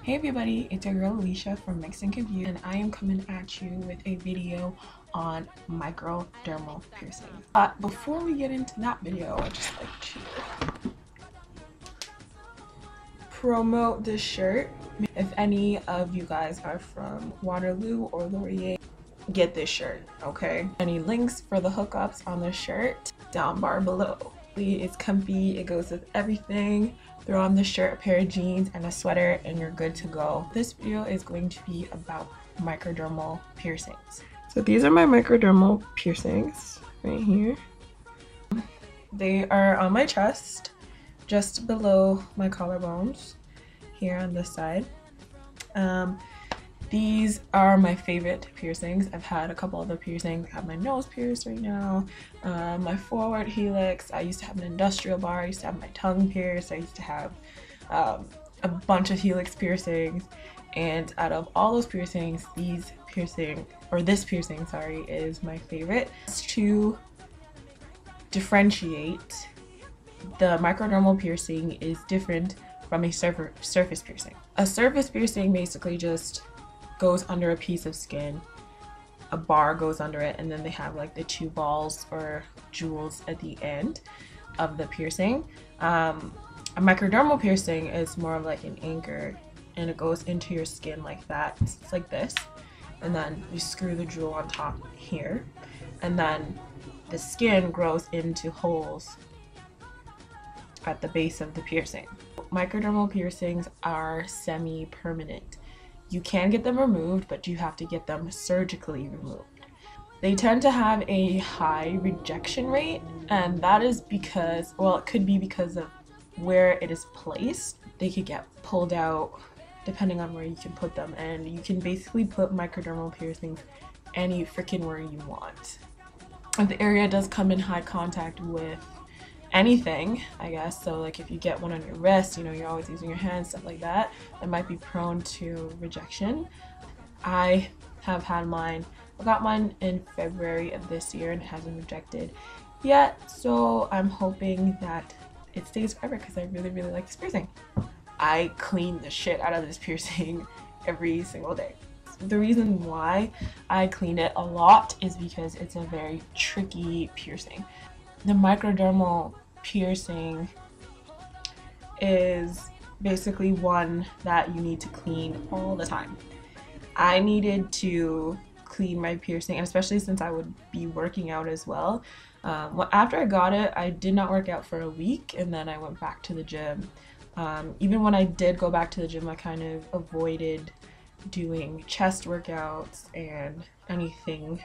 Hey everybody, it's your girl Alicia from Mix and Confused, and I am coming at you with a video on microdermal piercing. But before we get into that video, I'd just like to promote this shirt. If any of you guys are from Waterloo or Laurier, get this shirt, okay? Any links for the hookups on this shirt down bar below. It's comfy, it goes with everything. Throw on the shirt, a pair of jeans, and a sweater, and you're good to go. This video is going to be about microdermal piercings. So these are my microdermal piercings right here. They are on my chest, just below my collarbones, here on this side. These are my favorite piercings. I've had a couple other piercings. I have my nose pierced right now, my forward helix. I used to have an industrial bar. I used to have my tongue pierced. I used to have a bunch of helix piercings. And out of all those piercings, this piercing, sorry, is my favorite. To differentiate, the microdermal piercing is different from a surface piercing. A surface piercing basically just goes under a piece of skin, a bar goes under it, and then they have like the two balls or jewels at the end of the piercing. A microdermal piercing is more of like an anchor, and it goes into your skin like that. It's like this, and then you screw the jewel on top here, and then the skin grows into holes at the base of the piercing. Microdermal piercings are semi-permanent. You can get them removed, but you have to get them surgically removed. They tend to have a high rejection rate, and that is because, well, it could be because of where it is placed. They could get pulled out depending on where you can put them, and you can basically put microdermal piercings any freaking where you want. If the area does come in high contact with anything, I guess, so like if you get one on your wrist, you know, you're always using your hands, stuff like that, it might be prone to rejection. I have had mine, I got mine in February of this year and it hasn't rejected yet, so I'm hoping that it stays forever because I really like this piercing. I clean the shit out of this piercing every single day. The reason why I clean it a lot is because it's a very tricky piercing. The microdermal piercing is basically one that you need to clean all the time. I needed to clean my piercing, and especially since I would be working out as well. After I got it, I did not work out for a week, and then I went back to the gym. Even when I did go back to the gym, I kind of avoided doing chest workouts and anything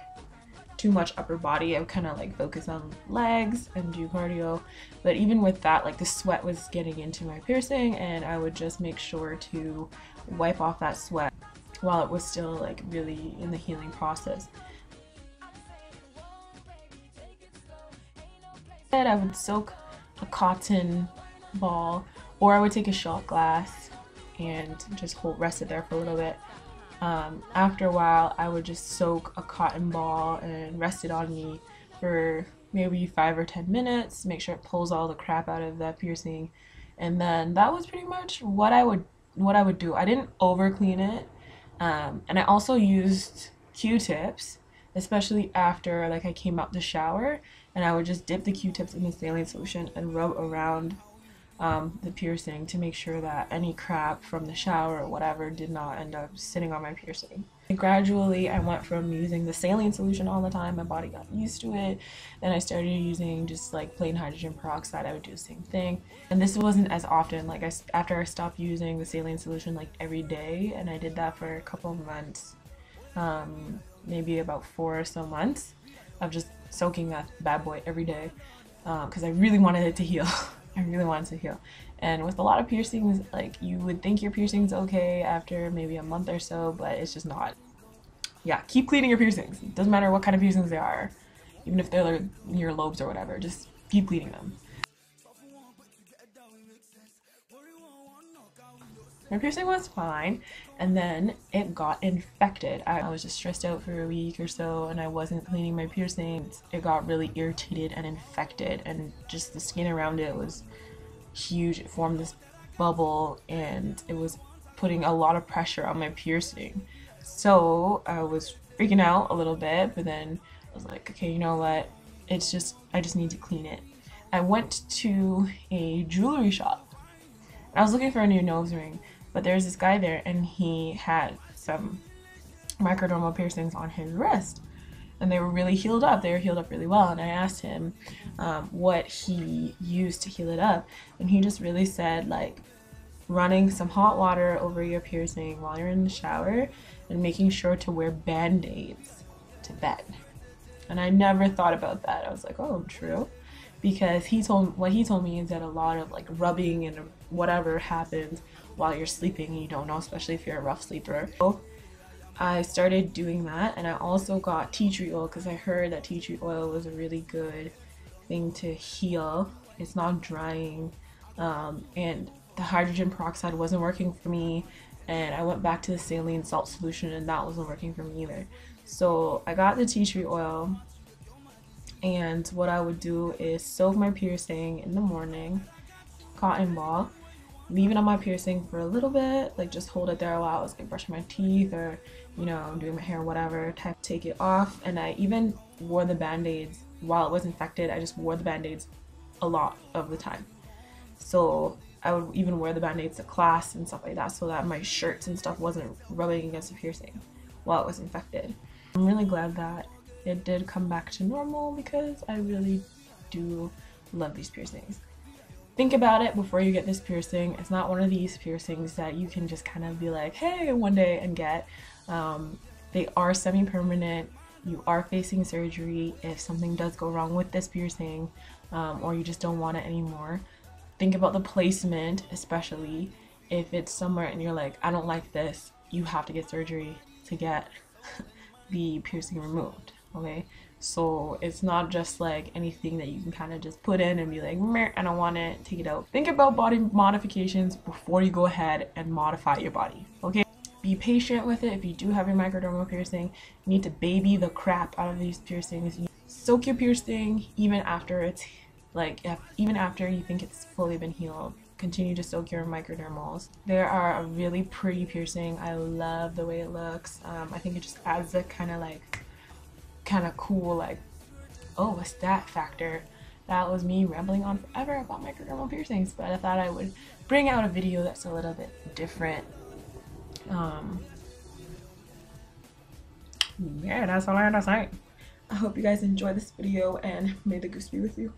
too much upper body. I would kind of like focus on legs and do cardio, but even with that, like the sweat was getting into my piercing, and I would just make sure to wipe off that sweat while it was still like really in the healing process. I would soak a cotton ball, or I would take a shot glass and just rest it there for a little bit. After a while, I would just soak a cotton ball and rest it on me for maybe 5 or 10 minutes, make sure it pulls all the crap out of that piercing, and then that was pretty much what I would do. I didn't over clean it, and I also used Q-tips, especially after like I came out the shower, and I would just dip the Q-tips in the saline solution and rub around the piercing to make sure that any crap from the shower or whatever did not end up sitting on my piercing. Gradually, I went from using the saline solution all the time, my body got used to it, then I started using just like plain hydrogen peroxide. I would do the same thing, and this wasn't as often. Like after I stopped using the saline solution like every day, and I did that for a couple of months, maybe about 4 or so months of just soaking that bad boy every day, because I really wanted it to heal. I really wanted to heal. And with a lot of piercings, like you would think your piercing's okay after maybe a month or so, but it's just not. Yeah, keep cleaning your piercings. It doesn't matter what kind of piercings they are, even if they're like your lobes or whatever, just keep cleaning them. My piercing was fine, and then it got infected. I was just stressed out for a week or so, and I wasn't cleaning my piercings. It got really irritated and infected, and just the skin around it was huge. It formed this bubble, and it was putting a lot of pressure on my piercing. So I was freaking out a little bit, but then I was like, okay, you know what? I just need to clean it. I went to a jewelry shop. I was looking for a new nose ring, but there's this guy there and he had some microdermal piercings on his wrist. And they were really healed up. They were healed up really well. And I asked him what he used to heal it up. And he just really said, like, running some hot water over your piercing while you're in the shower and making sure to wear band-aids to bed. And I never thought about that. I was like, oh, true. Because what he told me is that a lot of like rubbing and whatever happens while you're sleeping and you don't know, especially if you're a rough sleeper. So I started doing that, and I also got tea tree oil because I heard that tea tree oil was a really good thing to heal. It's not drying, and the hydrogen peroxide wasn't working for me, and I went back to the saline salt solution and that wasn't working for me either. So I got the tea tree oil, and what I would do is soak my piercing in the morning, cotton ball, leave it on my piercing for a little bit, like just hold it there while I was like brushing my teeth or, you know, doing my hair, whatever, take it off. And I even wore the band-aids while it was infected. I just wore the band-aids a lot of the time. So I would even wear the band-aids to class and stuff like that so that my shirts and stuff wasn't rubbing against the piercing while it was infected. I'm really glad that it did come back to normal because I really do love these piercings. Think about it before you get this piercing. It's not one of these piercings that you can just kind of be like, hey, one day and get. They are semi-permanent. You are facing surgery if something does go wrong with this piercing, or you just don't want it anymore. Think about the placement, especially if it's somewhere and you're like, I don't like this. You have to get surgery to get the piercing removed, okay? So it's not just like anything that you can kind of just put in and be like, meh, I don't want it, take it out. Think about body modifications before you go ahead and modify your body, okay? Be patient with it. If you do have your microdermal piercing, you need to baby the crap out of these piercings. You soak your piercing even after it's like, even after you think it's fully been healed. Continue to soak your microdermals. They are a really pretty piercing. I love the way it looks. I think it just adds a kind of cool, like, oh, what's that factor. That was me rambling on forever about microdermal piercings, but I thought I would bring out a video that's a little bit different. Yeah, that's all I had to say. I hope you guys enjoyed this video, and may the goose be with you.